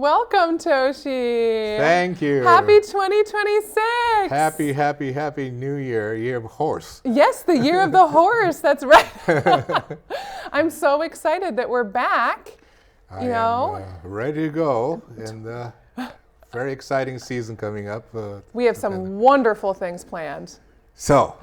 Welcome, Toshi. Thank you. Happy 2026. Happy New Year, Year of Horse. Yes, the year of the horse. That's right. I'm so excited that we're back. I am ready to go, and very exciting season coming up. We have some wonderful things planned. So,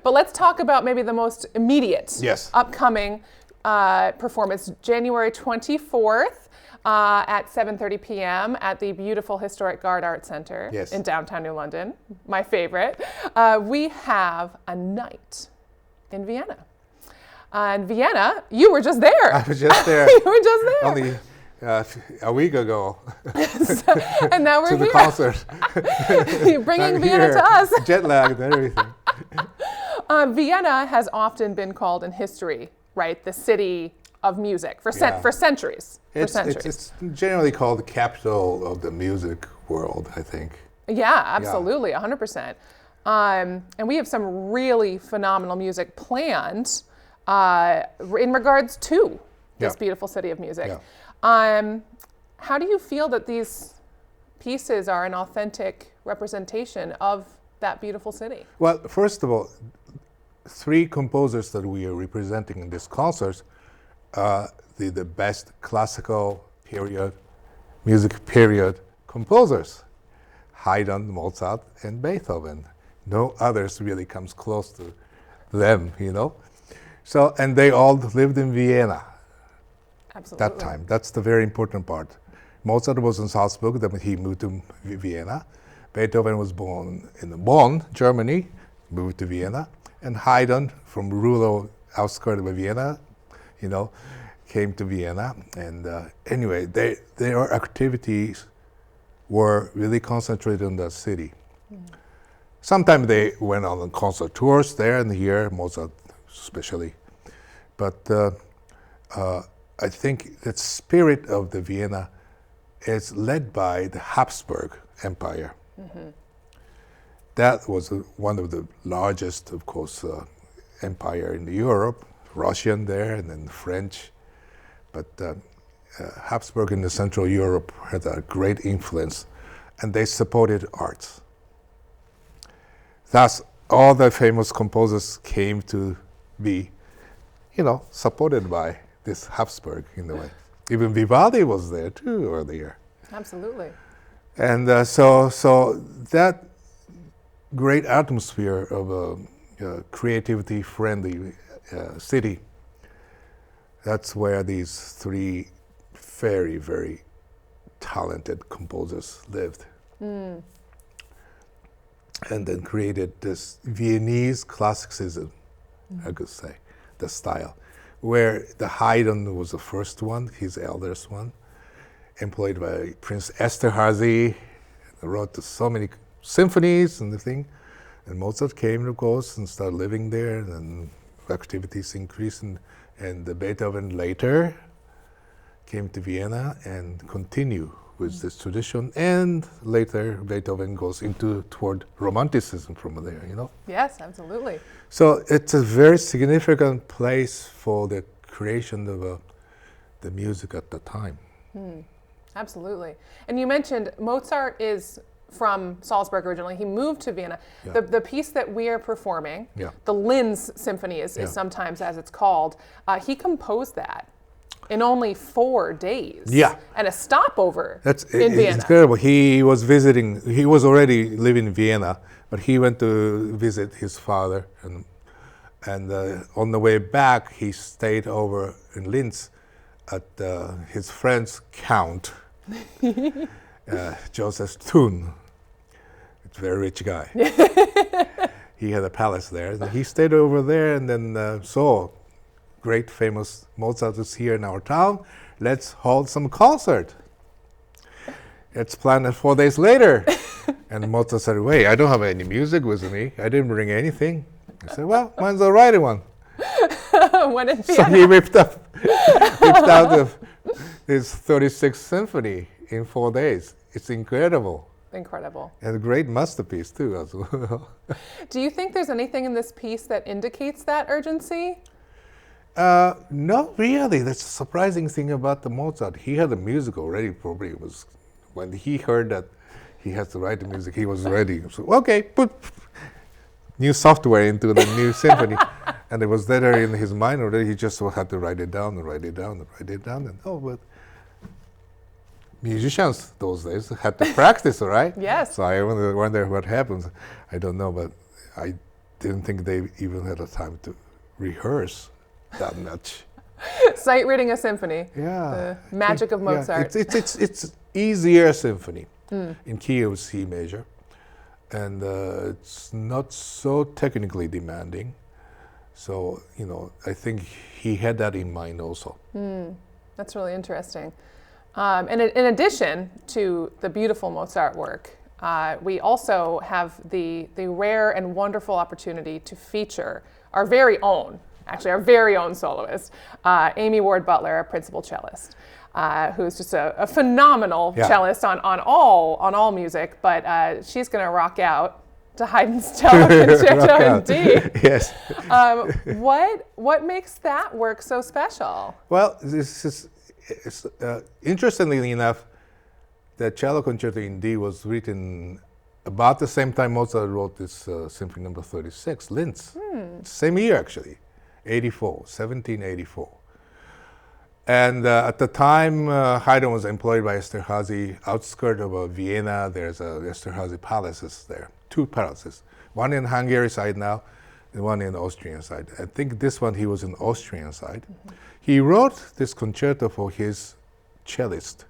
but let's talk about maybe the most immediate upcoming performance, January 24th. At 7:30 p.m. at the beautiful Historic Guard Art Center in downtown New London, my favorite. We have a night in Vienna. And Vienna, you were just there. I was just there. You were just there. Only a week ago. And now we're to here. The concert. You're bringing Vienna to us. Jet lagged and everything. Vienna has often been called in history, right, the city of music for centuries. It's generally called the capital of the music world, I think. Yeah, absolutely, 100%. And we have some really phenomenal music planned in regards to this beautiful city of music. Yeah. How do you feel that these pieces are an authentic representation of that beautiful city? Well, first of all, three composers that we are representing in this concert the best classical period, music period composers, Haydn, Mozart, and Beethoven. No others really comes close to them, you know. So, and they all lived in Vienna. Absolutely. That time. That's the very important part. Mozart was in Salzburg, then he moved to Vienna. Beethoven was born in Bonn, Germany, moved to Vienna. And Haydn, from rural outskirts of Vienna, you know, came to Vienna, and anyway, their activities were really concentrated in that city. Sometimes they went on concert tours there and here, Mozart especially. But I think the spirit of the Vienna is led by the Habsburg Empire. Mm-hmm. That was one of the largest, of course, empire in Europe. Russian there, and then French. But Habsburg in the Central Europe had a great influence, and they supported arts. Thus, all the famous composers came to be, you know, supported by this Habsburg in a way. Even Vivaldi was there too earlier. Absolutely. And so that great atmosphere of a creativity-friendly city. That's where these three very, very talented composers lived. And then created this Viennese classicism, I could say, the style, where the Haydn was the first one, his eldest one, employed by Prince Esterhazy, wrote so many symphonies and the thing. And Mozart came, of course, and started living there, and activities increased, and the Beethoven later came to Vienna and continued with this tradition, and later Beethoven goes toward Romanticism from there, you know? Yes, absolutely. So it's a very significant place for the creation of the music at the time. Absolutely. And you mentioned Mozart is from Salzburg originally. He moved to Vienna. Yeah. The piece that we are performing, the Linz Symphony is sometimes as it's called, he composed that in only 4 days. Yeah. And a stopover in Vienna. It's incredible. He was already living in Vienna, but he went to visit his father, and on the way back, he stayed over in Linz at his friend's count, Joseph Thun, a very rich guy. He had a palace there. And he stayed over there, and then saw great famous Mozart is here in our town. Let's hold some concert. It's planned 4 days later. And Mozart said, wait, I don't have any music with me. I didn't bring anything. I said, well, mine's the right one. When in so he whipped out his 36th symphony in 4 days. It's incredible. Incredible. And a great masterpiece too, as well. Do you think there's anything in this piece that indicates that urgency? No, really. That's a surprising thing about the Mozart. He had the music already. Probably was when he heard that he has to write the music. He was ready. So okay, put new software into the new symphony, and it was there in his mind already. He just had to write it down and write it down and write it down. And but musicians those days had to practice, right? Yes. So I wonder what happens. I don't know, but I didn't think they even had the time to rehearse that much. Sight reading a symphony. Yeah. The magic of Mozart. Yeah, it's easier symphony in key of C major, and it's not so technically demanding. So I think he had that in mind also. That's really interesting. And in addition to the beautiful Mozart work, we also have the rare and wonderful opportunity to feature our very own soloist, Amy Ward Butler, our principal cellist, who's just a phenomenal cellist on all music. But she's going to rock out to Haydn's cello concerto in D. Yes. What makes that work so special? Well, this is interestingly enough, the cello concerto in D was written about the same time Mozart wrote this Symphony Number 36, Linz. Same year, actually, 1784. And at the time, Haydn was employed by Esterházy, outskirts of Vienna. There's Esterházy palaces there, 2 palaces, one in Hungary side now, and one in Austrian side. I think this one he was in Austrian side. He wrote this concerto for his cellist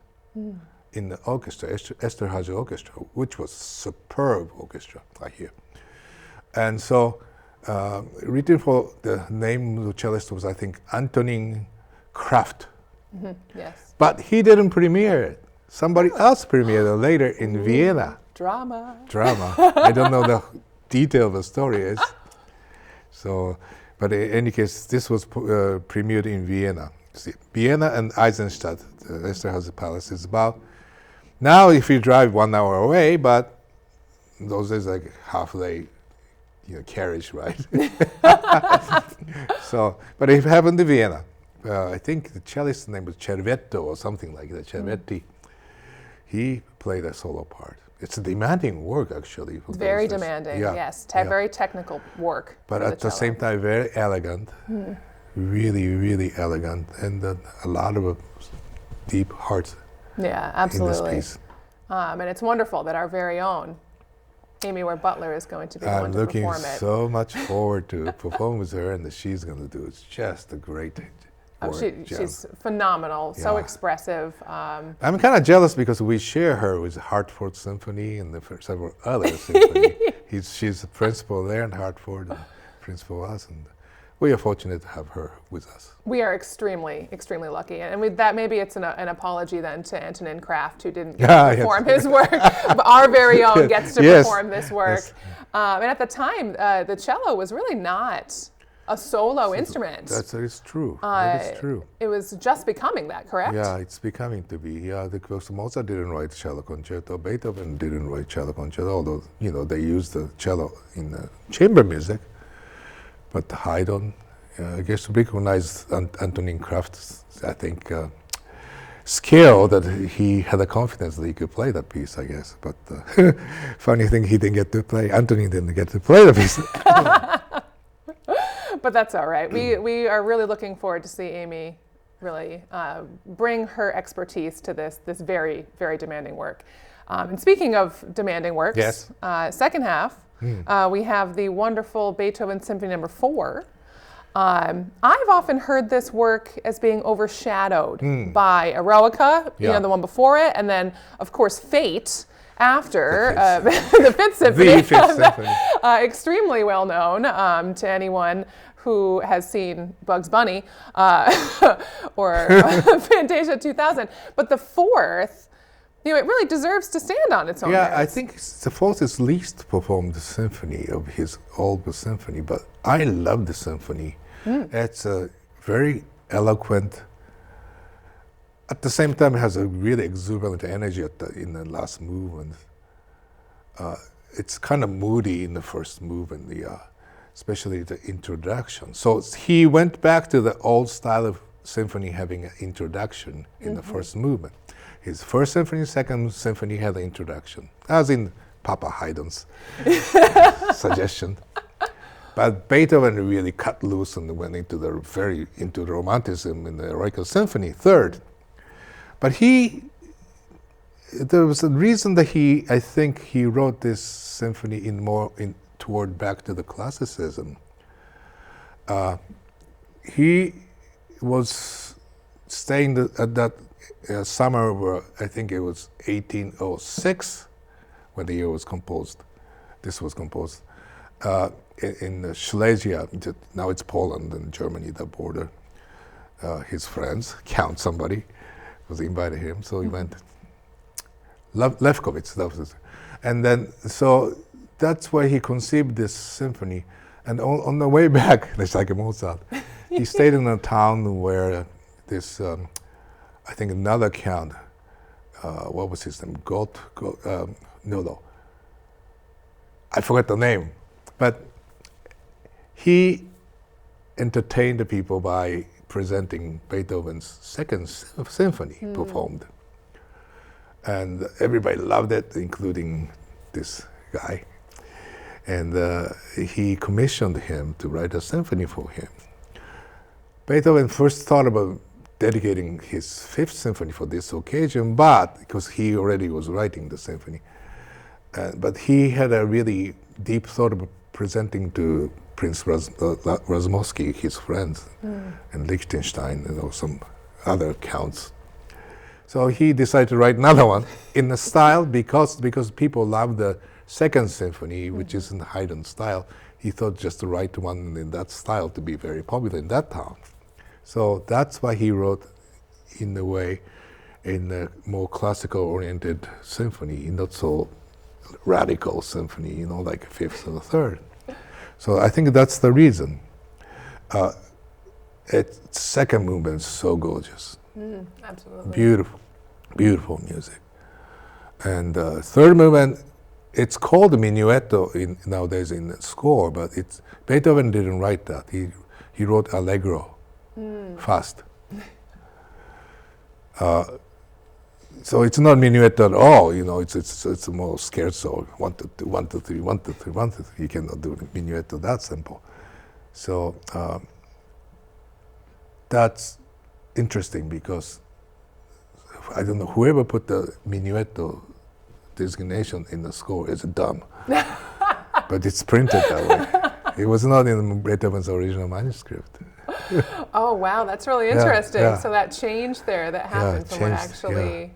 in the orchestra, Esterházy Orchestra, which was superb orchestra, I hear. And so, written for the name of the cellist was, I think, Antonin Kraft. Yes. But he didn't premiere it. Somebody else premiered it later in Vienna. Drama. I don't know the detail of the story is. So, but in any case, this was premiered in Vienna. See, Vienna and Eisenstadt, the Esterházy Palace, is about, now if you drive 1 hour away, but those days like half-day carriage ride. So, but it happened in Vienna. I think the cellist's name was Cervetto or something like that, Cervetti. He played a solo part. It's a demanding work, actually. Very demanding, yes. Very technical work. But at the same time, very elegant. Really, really elegant. And a lot of deep heart in this piece. And it's wonderful that our very own Amy Ward Butler is going to be the one to perform it. I'm looking so much forward to perform with her, and that she's going to do. It's just a great she's phenomenal, so expressive. I'm kind of jealous because we share her with Hartford Symphony and several other symphonies. She's the principal there in Hartford, and principal us, and we are fortunate to have her with us. We are extremely, extremely lucky, and that maybe it's an apology then to Antonin Kraft, who didn't get to perform his work, but our very own gets to perform this work. Yes. And at the time, the cello was really not a solo instrument. That is true. That is true. It was just becoming that, correct? Yeah, it's becoming to be. Yeah, because Mozart didn't write cello concerto. Beethoven didn't write cello concerto, although they used the cello in the chamber music. But Haydn, I guess, recognized Antonin Kraft's, I think, skill, that he had the confidence that he could play that piece, I guess. But funny thing, he didn't get to play. Antonin didn't get to play the piece. But that's all right. We are really looking forward to see Amy really bring her expertise to this very, very demanding work. And speaking of demanding works, second half, we have the wonderful Beethoven Symphony Number 4. I've often heard this work as being overshadowed by Eroica, the one before it, and then, of course, Fate after the Fifth Symphony. Extremely well known to anyone who has seen Bugs Bunny or Fantasia 2000. But the fourth, it really deserves to stand on its own merits. I think the fourth is least performed symphony of his old symphony, but I love the symphony. It's a very eloquent, at the same time it has a really exuberant energy in the last movement. It's kind of moody in the first movement. especially the introduction. So he went back to the old style of symphony, having an introduction in the first movement. His first symphony, second symphony had an introduction, as in Papa Haydn's suggestion. But Beethoven really cut loose and went into the romanticism in the Eroica Symphony, third. But there was a reason that I think he wrote this symphony toward back to the classicism. He was staying at that summer where I think it was 1806 when the year was composed. This was composed in Silesia. Now it's Poland and Germany, the border. His friends, Count somebody, was invited him, so he went. Lefkowitz, that was it. And then, so that's why he conceived this symphony. And on the way back, it's like a Mozart, he stayed in a town where this, I think another count, what was his name? No. I forgot the name. But he entertained the people by presenting Beethoven's second symphony performed. And everybody loved it, including this guy. And he commissioned him to write a symphony for him. Beethoven first thought about dedicating his fifth symphony for this occasion, but because he already was writing the symphony. But he had a really deep thought about presenting to Prince Razumovsky, his friends, and Liechtenstein, some other counts. So he decided to write another one in the style because people love the second symphony, which is in Haydn style. He thought just to write one in that style to be very popular in that town. So that's why he wrote, in a way, in a more classical-oriented symphony, not so radical symphony, like a fifth or a third. So I think that's the reason. Its second movement is so gorgeous. Absolutely. Beautiful, beautiful music. And third movement, it's called minuetto nowadays in the score, but Beethoven didn't write that. He wrote allegro, fast. So it's not minuetto at all. It's more scherzo. 1 2 3, 1 2 3, 1 2 3, 1 2 3. You cannot do minuetto that simple. So that's interesting because I don't know, whoever put the minuetto designation in the score is dumb. But it's printed that way. It was not in Beethoven's original manuscript. Oh, wow, that's really interesting. Yeah. So that change there that happened from what actually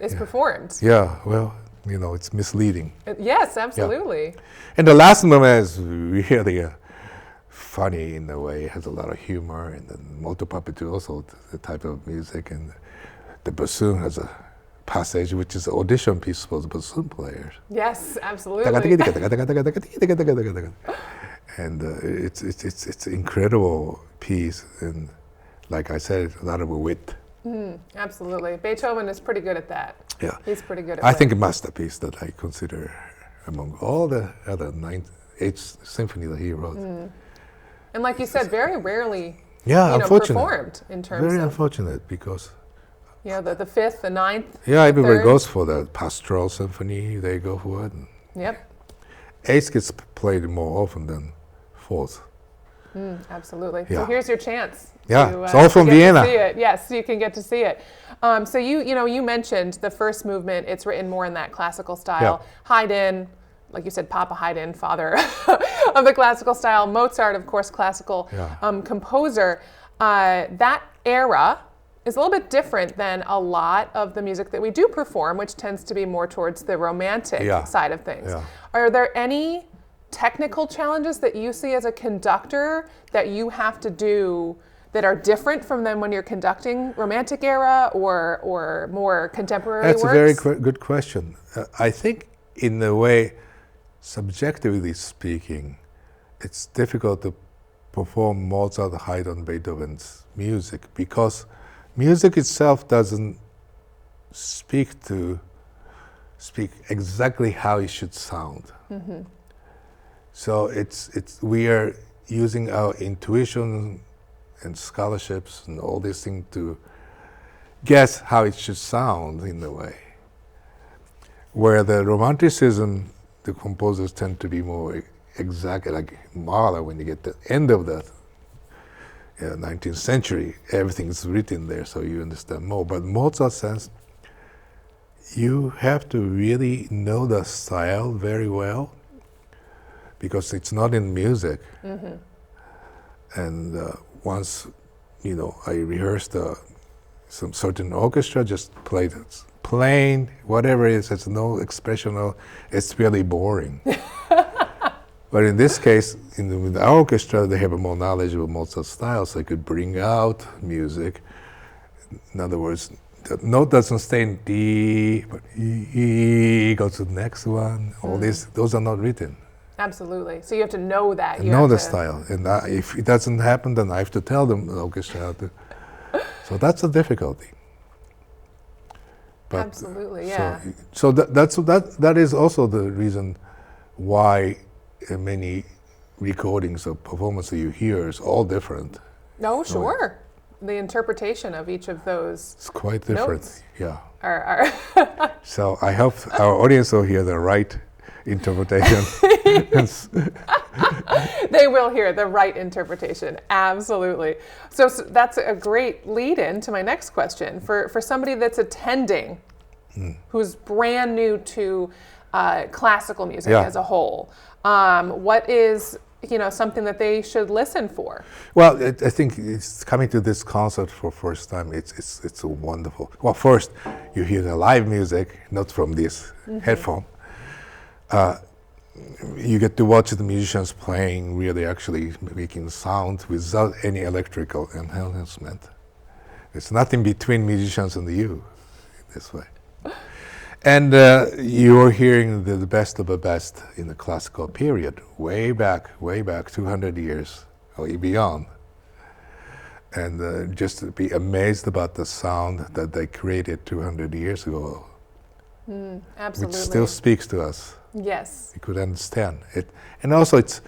is performed. Yeah, well, it's misleading. Yes, absolutely. Yeah. And the last movement is really funny in a way. It has a lot of humor, and then molto partituoso, the type of music, and the bassoon has a passage which is an audition piece for the bassoon players. Yes, absolutely. And it's an incredible piece, and like I said, a lot of wit. Absolutely. Beethoven is pretty good at that. Yeah. He's pretty good at I wit. think a masterpiece that I consider among all the other 8 symphony that he wrote. And like you said, very rarely performed in terms very of... unfortunate because... the fifth, the ninth, everybody third. goes for the pastoral symphony, they go for it. Yep. 8th gets played more often than 4th. Absolutely. Yeah. So here's your chance. It's all from Vienna. To see it. Yes, you can get to see it. So you mentioned the first movement. It's written more in that classical style. Yeah. Haydn, like you said, Papa Haydn, father of the classical style. Mozart, of course, classical composer. That era is a little bit different than a lot of the music that we do perform, which tends to be more towards the romantic side of things. Yeah. Are there any technical challenges that you see as a conductor that you have to do that are different from them when you're conducting romantic era or more contemporary That's works? a very good question. I think in a way, subjectively speaking, it's difficult to perform Mozart, Haydn, Beethoven's music because music itself doesn't speak exactly how it should sound. So we are using our intuition and scholarships and all these things to guess how it should sound in a way. Where the Romanticism, the composers tend to be more exact, like Mahler, when you get the end of the 19th century, everything's written there, so you understand more. But Mozart's sense, you have to really know the style very well, because it's not in music. Mm-hmm. And once, I rehearsed some certain orchestra, just played it plain, whatever it is, it's no expression, it's really boring. But in this case, with our orchestra, they have a more knowledge of Mozart's style, so they could bring out music. In other words, the note doesn't stay in D, but E goes to the next one. All those are not written. Absolutely. So you have to know that. You know the style. And if it doesn't happen, then I have to tell them, the orchestra, how to. So that's a difficulty. But absolutely, yeah. So that is also the reason why many recordings of performances you hear is all different. No, sure. The interpretation of each of those. It's quite different. Notes are So I hope our audience will hear the right interpretation. They will hear the right interpretation, absolutely. So that's a great lead-in to my next question. For somebody that's attending, who's brand new to classical music as a whole, what is something that they should listen for? Well, I think it's coming to this concert for first time. It's a wonderful. Well, first you hear the live music, not from this headphone. You get to watch the musicians playing, really actually making sound without any electrical enhancement. There's nothing between musicians and you this way. And you're hearing the best of the best in the classical period, way back, 200 years or beyond. And just to be amazed about the sound that they created 200 years ago. Absolutely. Which still speaks to us. Yes. You could understand it. And also it's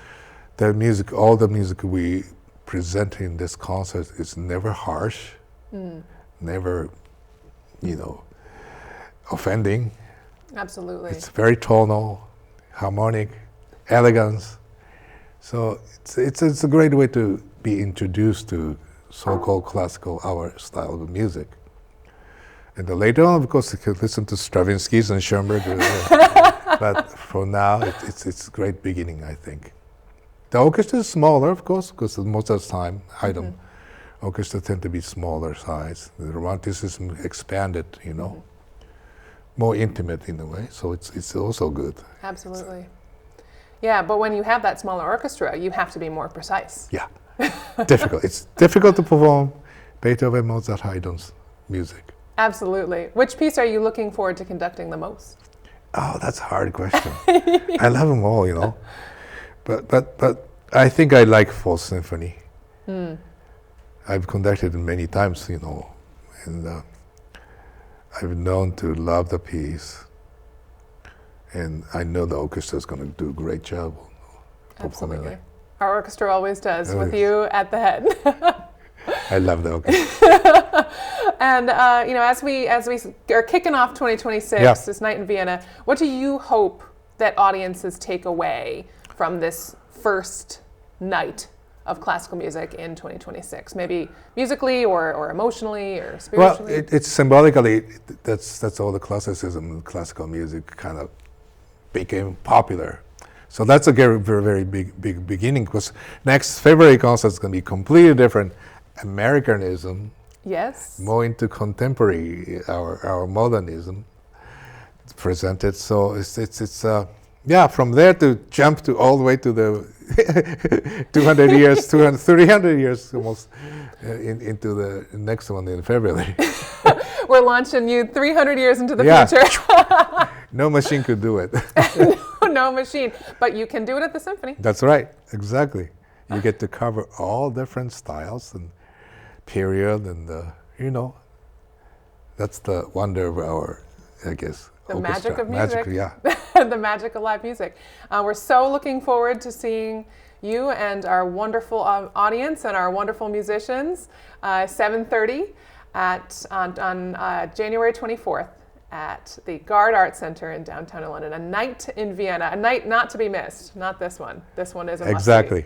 the music, all the music we present in this concert is never harsh, never, offending. Absolutely. It's very tonal, harmonic, elegance. So it's a great way to be introduced to so-called classical, our style of music. And later on, of course, you could listen to Stravinsky's and Schoenberg. But for now, it's a great beginning, I think. The orchestra is smaller, of course, because at Mozart's time, Haydn orchestra tend to be smaller size. The Romanticism expanded, more intimate in a way. So it's also good. Absolutely. Yeah, but when you have that smaller orchestra, you have to be more precise. Yeah, difficult. It's difficult to perform Beethoven, Mozart, Haydn's music. Absolutely. Which piece are you looking forward to conducting the most? Oh, that's a hard question. I love them all, But I think I like Fourth Symphony. I've conducted it many times, and I've known to love the piece. And I know the orchestra is going to do a great job performing it. Our orchestra always does, with you at the head. I love the orchestra. And as we are kicking off 2026, this night in Vienna, what do you hope that audiences take away from this first night of classical music in 2026? Maybe musically or emotionally or spiritually? Well, it's symbolically, that's all the classicism, classical music kind of became popular. So that's a very, very, very big beginning, because next February concert is going to be completely different. Americanism, yes, more into contemporary, our modernism presented. So it's from there to jump to all the way to the 200 years, 300 years almost into the next one in February. We're launching you 300 years into the future. No machine could do it. No machine, but you can do it at the symphony. That's right, exactly. You get to cover all different styles and period, and that's the wonder of our I guess. The Orchestra. magic of music. Yeah. The magic of live music. We're so looking forward to seeing you and our wonderful audience and our wonderful musicians. 7:30 on January 24th at the Gard Arts Center in downtown London. A night in Vienna. A night not to be missed. Not this one. This one is a must-see. Exactly.